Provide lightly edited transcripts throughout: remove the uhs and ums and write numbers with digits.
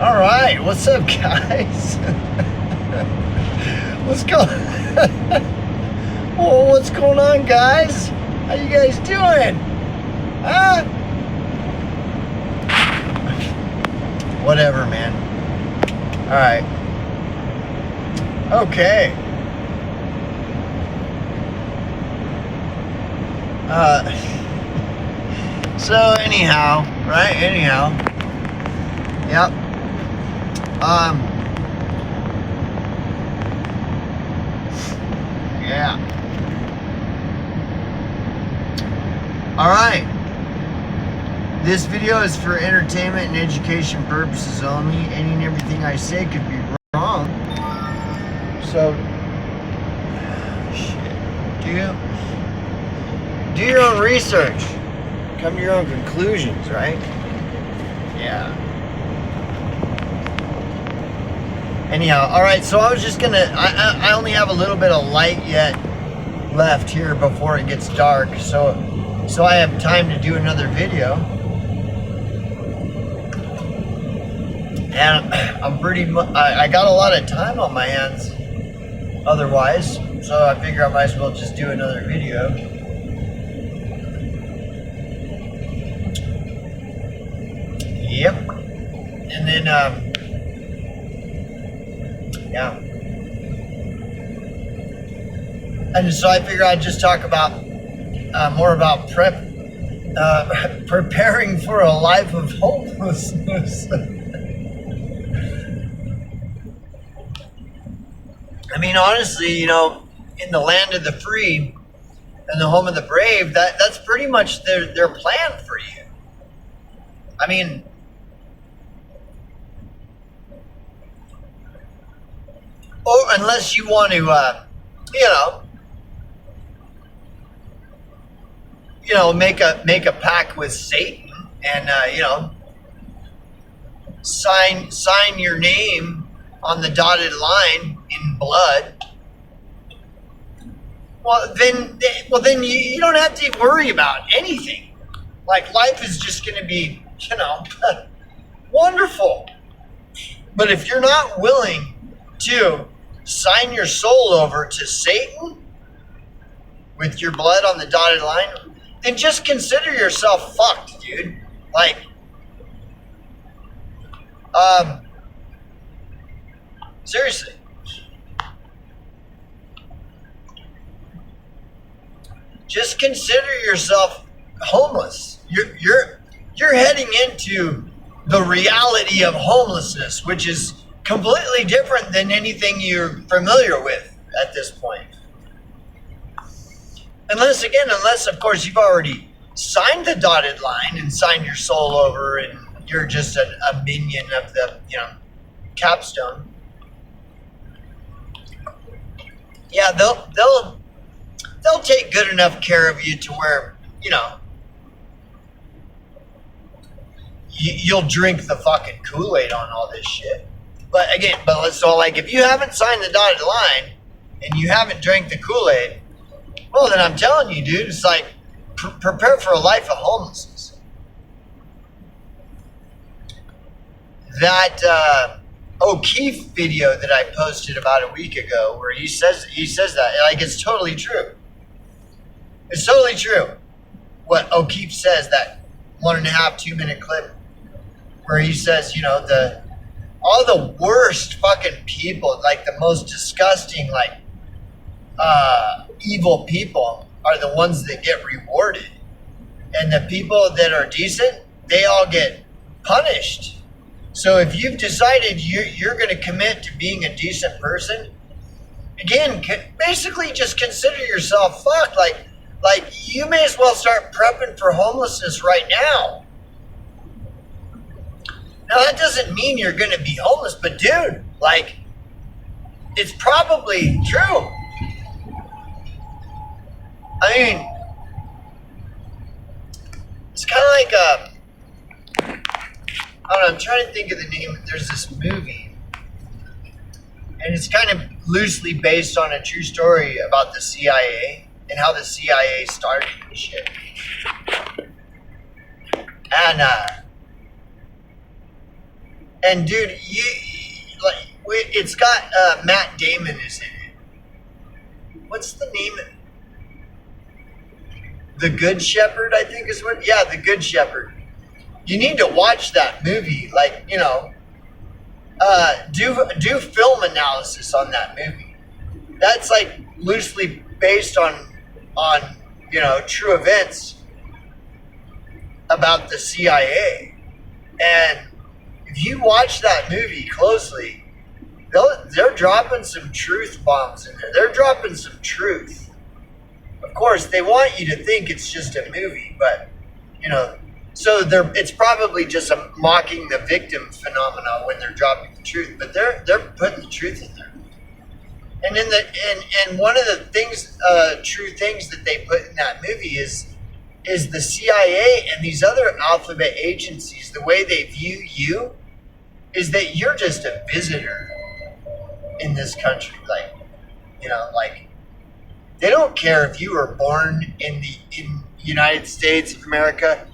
All right, what's up, guys? What's going? Whoa, what's going on, guys? How you guys doing? Huh? Whatever, man. All right. Okay. So anyhow, right? Anyhow. Yep. Yeah. All right. This video is for entertainment and education purposes only. Any and everything I say could be wrong. So, shit. Do your own research. Come to your own conclusions, right? Yeah. Anyhow, all right, so I was just gonna, I only have a little bit of light yet left here before it gets dark, so I have time to do another video. And I got a lot of time on my hands otherwise, so I figure I might as well just do another video. Yep. And then, yeah. And so I figure I'd just talk about more about preparing for a life of homelessness. I mean, honestly, you know, in the land of the free and the home of the brave, that's pretty much their plan for you. I mean, or unless you want to, make a pact with Satan and sign your name on the dotted line in blood. Well, then you don't have to worry about anything. Like, life is just going to be, wonderful. But if you're not willing to sign your soul over to Satan with your blood on the dotted line, then just consider yourself fucked, dude. Like, seriously. Just consider yourself homeless. You're heading into the reality of homelessness, which is completely different than anything you're familiar with at this point. Unless of course you've already signed the dotted line and signed your soul over and you're just a minion of the, capstone. Yeah, they'll take good enough care of you to where, you'll drink the fucking Kool-Aid on all this shit. But so like, if you haven't signed the dotted line and you haven't drank the Kool-Aid, well, then I'm telling you, dude, it's like, prepare for a life of homelessness. That O'Keefe video that I posted about a week ago, where he says that, like, it's totally true. It's totally true. What O'Keefe says, that 1.5, 2 minute clip, where he says, all the worst fucking people, like the most disgusting, like, evil people are the ones that get rewarded. And the people that are decent, they all get punished. So if you've decided you're going to commit to being a decent person, again, basically just consider yourself fucked. Like you may as well start prepping for homelessness right now. Now, that doesn't mean you're going to be homeless, but dude, like, it's probably true. I mean, it's kind of like I don't know, I'm trying to think of the name. There's this movie, and it's kind of loosely based on a true story about the CIA and how the CIA started and shit. And And dude, it's got Matt Damon is in it. What's the name? The Good Shepherd, I think is what. Yeah, The Good Shepherd. You need to watch that movie. Like, do film analysis on that movie. That's like loosely based on true events about the CIA. And if you watch that movie closely, they're dropping some truth bombs in there. They're dropping some truth. Of course, they want you to think it's just a movie, but so it's probably just a mocking the victim phenomena when they're dropping the truth. But they're putting the truth in there. And and one of the things, true things that they put in that movie is the CIA and these other alphabet agencies. The way they view you is that you're just a visitor in this country. Like they don't care if you were born in the United States of America.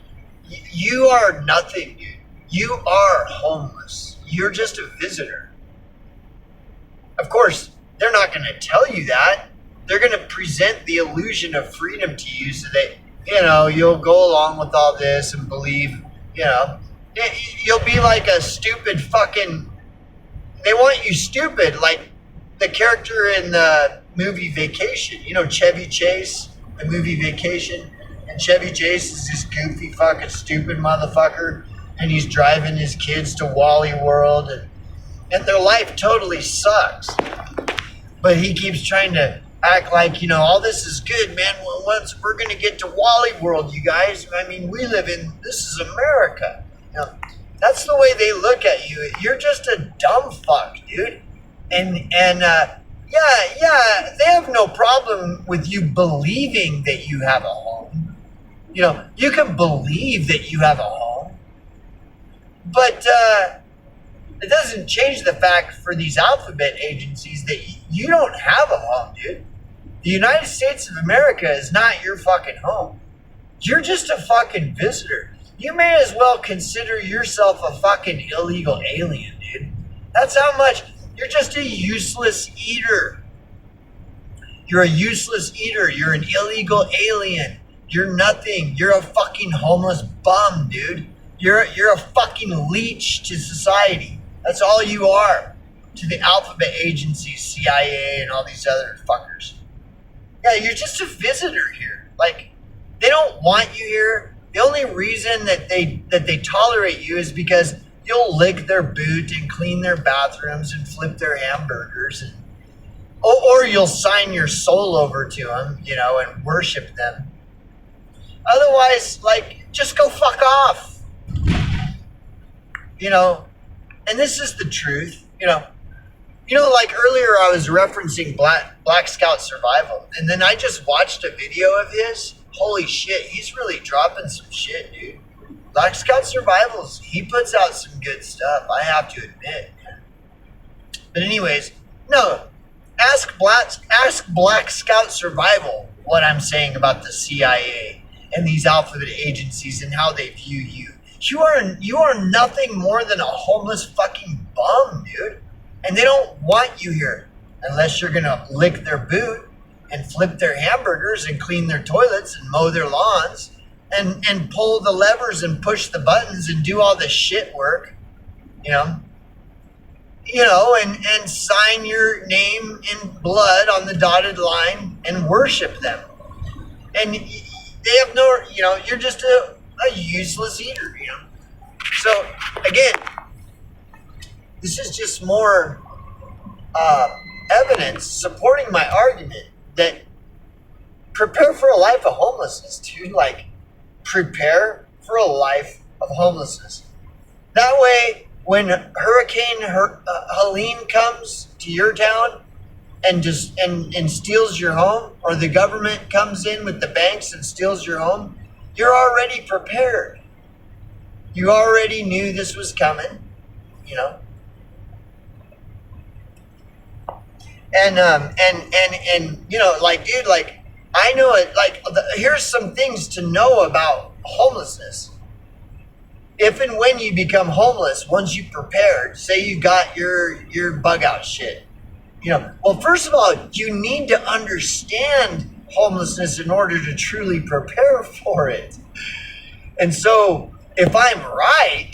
You are nothing, dude. You are homeless. You're just a visitor. Of course, they're not going to tell you that. They're going to present the illusion of freedom to you so that, you'll go along with all this and believe, you'll be like a stupid fucking, they want you stupid, like the character in the movie Vacation, Chevy Chase, the movie Vacation. And Chevy Chase is this goofy fucking stupid motherfucker, and he's driving his kids to Wally World, and their life totally sucks. But he keeps trying to act like, all this is good, man. Well, once we're going to get to Wally World, you guys. I mean, this is America. That's the way they look at you. You're just a dumb fuck, dude. And they have no problem with you believing that you have a home. You can believe that you have a home, but it doesn't change the fact for these alphabet agencies that you don't have a home, dude. The United States of America is not your fucking home. You're just a fucking visitor. You may as well consider yourself a fucking illegal alien, dude. That's how much. You're just a useless eater. You're a useless eater. You're an illegal alien. You're nothing. You're a fucking homeless bum, dude. You're a fucking leech to society. That's all you are to the alphabet agencies, CIA, and all these other fuckers. Yeah, you're just a visitor here. Like, they don't want you here. The only reason that they tolerate you is because you'll lick their boot and clean their bathrooms and flip their hamburgers, or you'll sign your soul over to them, and worship them. Otherwise, just go fuck off. And this is the truth. Like earlier I was referencing Black Scout Survival, and then I just watched a video of his. Holy shit, he's really dropping some shit, dude. Black Scout Survivals, he puts out some good stuff, I have to admit. But anyways, no, ask Black Scout Survival what I'm saying about the CIA and these alphabet agencies and how they view you. You are nothing more than a homeless fucking bum, dude. And they don't want you here unless you're gonna lick their boot and flip their hamburgers and clean their toilets and mow their lawns and pull the levers and push the buttons and do all the shit work, and sign your name in blood on the dotted line and worship them. And they have no, you're just a useless eater, So, again, this is just more evidence supporting my argument that prepare for a life of homelessness, dude. Prepare for a life of homelessness. That way, when Hurricane Helene comes to your town and steals your home, or the government comes in with the banks and steals your home, you're already prepared. You already knew this was coming, And dude, I know it. Here's some things to know about homelessness. if and when you become homeless, once you've prepared, say you got your bug out shit, well, first of all, you need to understand homelessness in order to truly prepare for it. And so if I'm right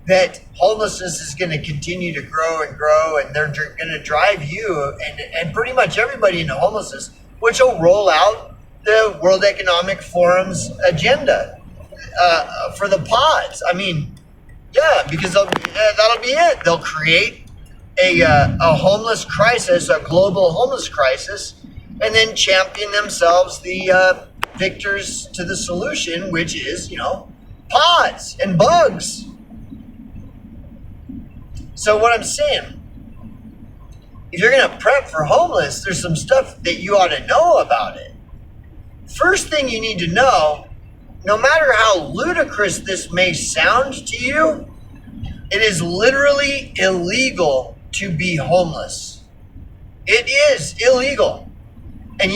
that homelessness is going to continue to grow and grow, and they're going to drive you and pretty much everybody into homelessness, which will roll out the World Economic Forum's agenda for the pods. I mean, yeah, because that'll be it. They'll create a homeless crisis, a global homeless crisis, and then champion themselves the victors to the solution, which is, pods and bugs. So what I'm saying, if you're going to prep for homeless, there's some stuff that you ought to know about it. First thing you need to know, no matter how ludicrous this may sound to you, it is literally illegal to be homeless. It is illegal. And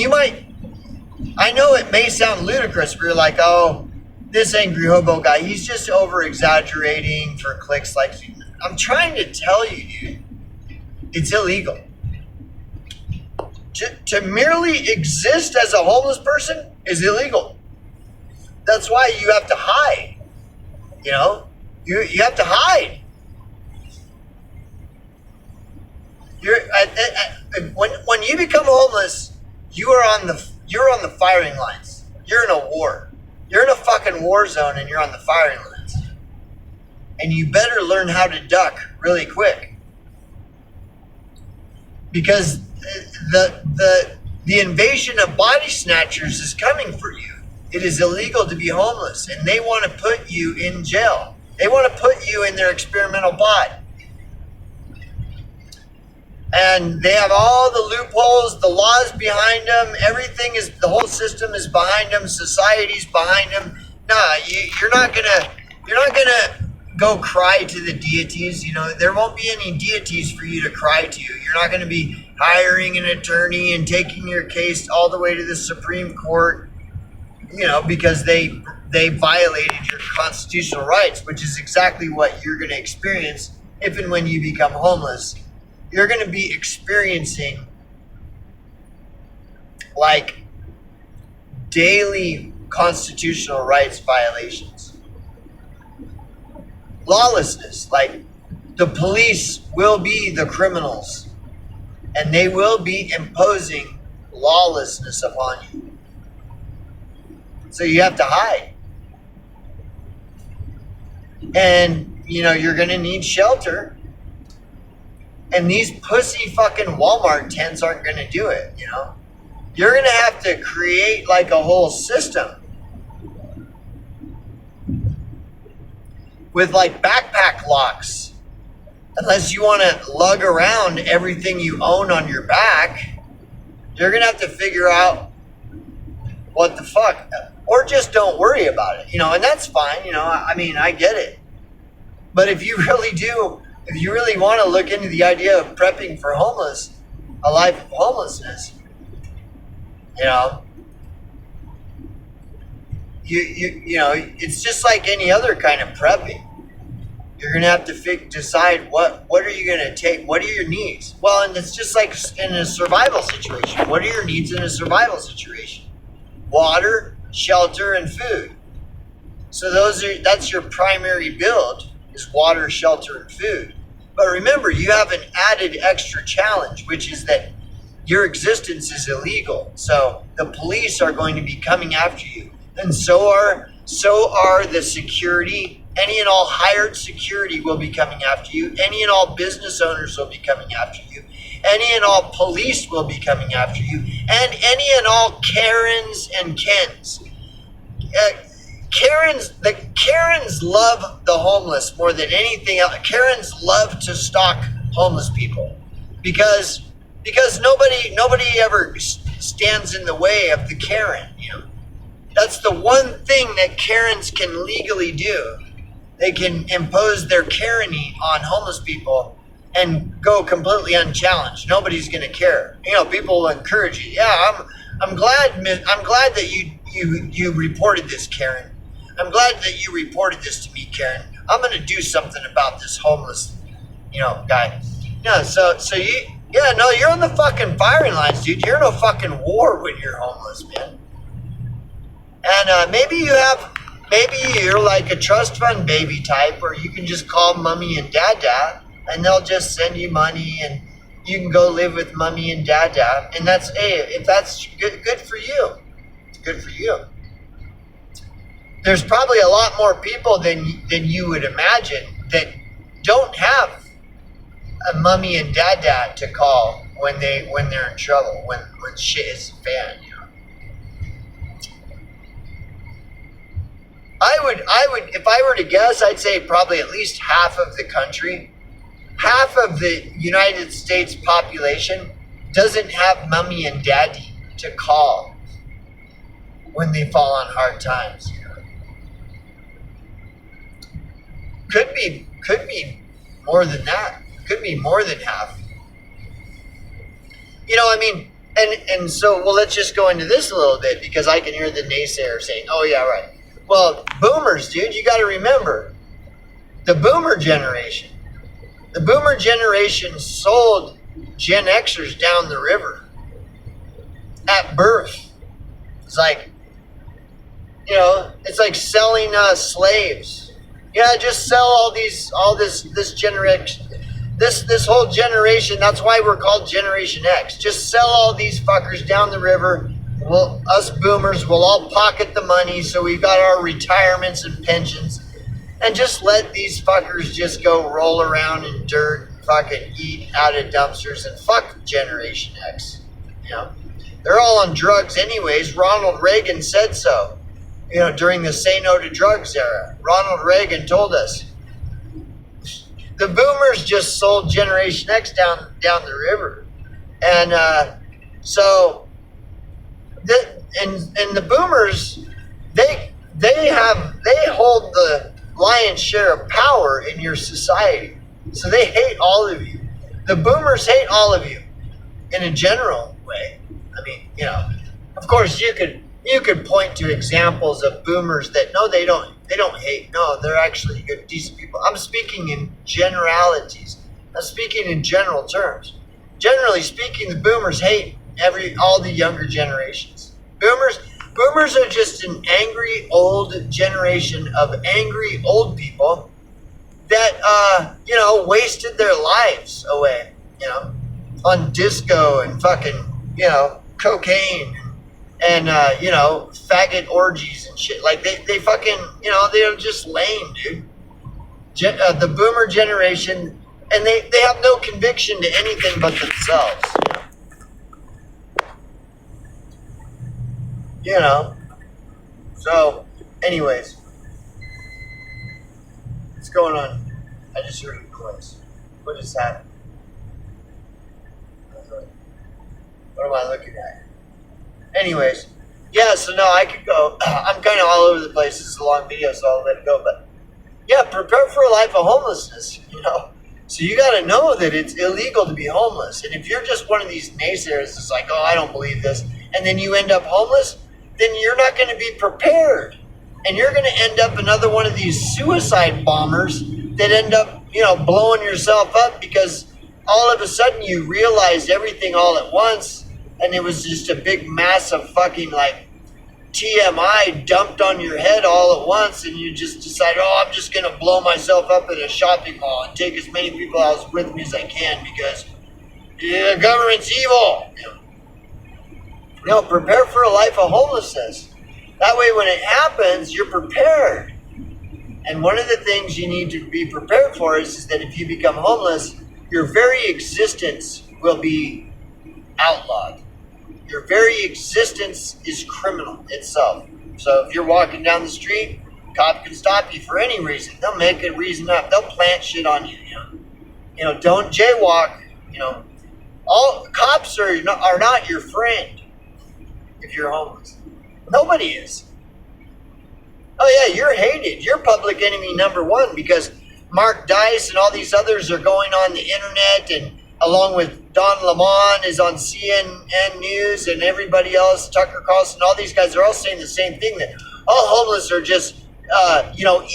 I know it may sound ludicrous, but you're like, oh, this angry hobo guy, he's just over exaggerating for clicks. Like, I'm trying to tell you, dude, it's illegal. To merely exist as a homeless person is illegal. That's why you have to hide. You have to hide. When you become homeless, you're on the firing lines. You're in a war. You're in a fucking war zone, and you're on the firing lines. And you better learn how to duck really quick, because the invasion of body snatchers is coming for you. It is illegal to be homeless, and they want to put you in jail. They want to put you in their experimental pod. And they have all the loopholes, the laws behind them, the whole system is behind them, society's behind them. Nah, you're not gonna go cry to the deities. There won't be any deities for you to cry to. You're not gonna be hiring an attorney and taking your case all the way to the Supreme Court, because they violated your constitutional rights, which is exactly what you're gonna experience if and when you become homeless. You're going to be experiencing like daily constitutional rights violations. Lawlessness, like the police will be the criminals, and they will be imposing lawlessness upon you. So you have to hide. And, you're going to need shelter. And these pussy fucking Walmart tents aren't going to do it, You're going to have to create like a whole system with like backpack locks. Unless you want to lug around everything you own on your back, you're going to have to figure out what the fuck. Or just don't worry about it, and that's fine, I get it. But if you really want to look into the idea of prepping for a life of homelessness, it's just like any other kind of prepping. You're going to have to decide what are you going to take? What are your needs? Well, and it's just like in a survival situation. What are your needs in a survival situation? Water, shelter, and food. So that's your primary build, is water, shelter, and food. But remember, you have an added extra challenge, which is that your existence is illegal. So the police are going to be coming after you. And so are the security. Any and all hired security will be coming after you. Any and all business owners will be coming after you. Any and all police will be coming after you. And any and all Karens and Kens. Karens love the homeless more than anything else. Karens love to stalk homeless people because nobody ever stands in the way of the Karen. That's the one thing that Karens can legally do. They can impose their Kareny on homeless people and go completely unchallenged. Nobody's going to care. People will encourage you. Yeah, I'm glad that you reported this, Karen. I'm glad that you reported this to me, Karen. I'm gonna do something about this homeless, guy. Yeah, so you, yeah, no, you're on the fucking firing lines, dude. You're in a fucking war when you're homeless, man. And maybe you're like a trust fund baby type, or you can just call mommy and dada, and they'll just send you money, and you can go live with mommy and dada, and that's, hey, if that's good for you, it's good for you. There's probably a lot more people than you would imagine that don't have a mommy and dada to call when they're in trouble, when shit is a fan. I would, if I were to guess, I'd say probably at least half of the country, half of the United States population doesn't have mommy and daddy to call when they fall on hard times. Could be more than that. Could be more than half. And so, well, let's just go into this a little bit, because I can hear the naysayers saying, oh yeah, right. Well, boomers, dude, you got to remember, the boomer generation sold Gen Xers down the river at birth. It's like, it's like selling slaves. Yeah, just sell this generation, this whole generation. That's why we're called Generation X. Just sell all these fuckers down the river. Well, us boomers will all pocket the money, so we've got our retirements and pensions, and just let these fuckers just go roll around in dirt, fucking eat out of dumpsters, and fuck Generation X. They're all on drugs anyways. Ronald Reagan said so. During the Say No to Drugs era, Ronald Reagan told us the boomers just sold Generation X down the river, and the boomers, they hold the lion's share of power in your society, so they hate all of you. The boomers hate all of you in a general way. I mean, of course you could point to examples of boomers that no, they don't hate. No, they're actually good, decent people. I'm speaking in generalities. I'm speaking in general terms. Generally speaking, the boomers hate all the younger generations. Boomers are just an angry old generation of angry old people that wasted their lives away, on disco and fucking, cocaine and faggot orgies and shit. Like they fucking, they're just lame, dude. The boomer generation, and they have no conviction to anything but themselves. So anyways, what's going on? I just heard a noise. What just happened? What am I looking at? Anyways, yeah, so no, I could go. I'm kind of all over the place. This is a long video, so I'll let it go. But yeah, prepare for a life of homelessness, So you got to know that it's illegal to be homeless. And if you're just one of these naysayers that's like, oh, I don't believe this, and then you end up homeless, then you're not going to be prepared. And you're going to end up another one of these suicide bombers that end up, blowing yourself up because all of a sudden you realized everything all at once, and it was just a big mass of fucking like TMI dumped on your head all at once, and you just decided, oh, I'm just going to blow myself up in a shopping mall and take as many people out with me as I can because the government's evil. Prepare for a life of homelessness. That way when it happens, you're prepared. And one of the things you need to be prepared for is that if you become homeless, your very existence will be outlawed. Your very existence is criminal itself. So if you're walking down the street, a cop can stop you for any reason. They'll make a reason up. They'll plant shit on you. Don't jaywalk. All cops are not your friend if you're homeless. Nobody is. Oh yeah, you're hated. You're public enemy number one because Mark Dice and all these others are going on the internet, and along with Don Lemon is on CNN News, and everybody else, Tucker Carlson, all these guys are all saying the same thing, that all homeless are just,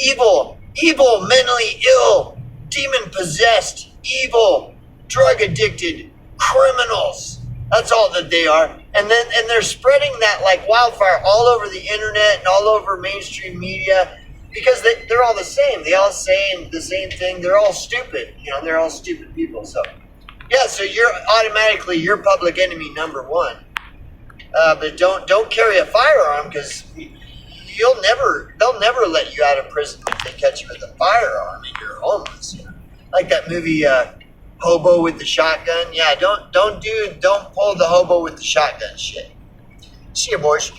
evil evil, mentally ill, demon possessed, evil, drug addicted criminals. That's all that they are. And they're spreading that like wildfire all over the internet and all over mainstream media because they're all the same. They all saying the same thing. They're all stupid. They're all stupid people. So yeah, so you're automatically your public enemy number one. But don't carry a firearm because they'll never let you out of prison if they catch you with a firearm and you're homeless. Like that movie Hobo with the Shotgun. Yeah, don't pull the hobo with the shotgun shit. See you, boys.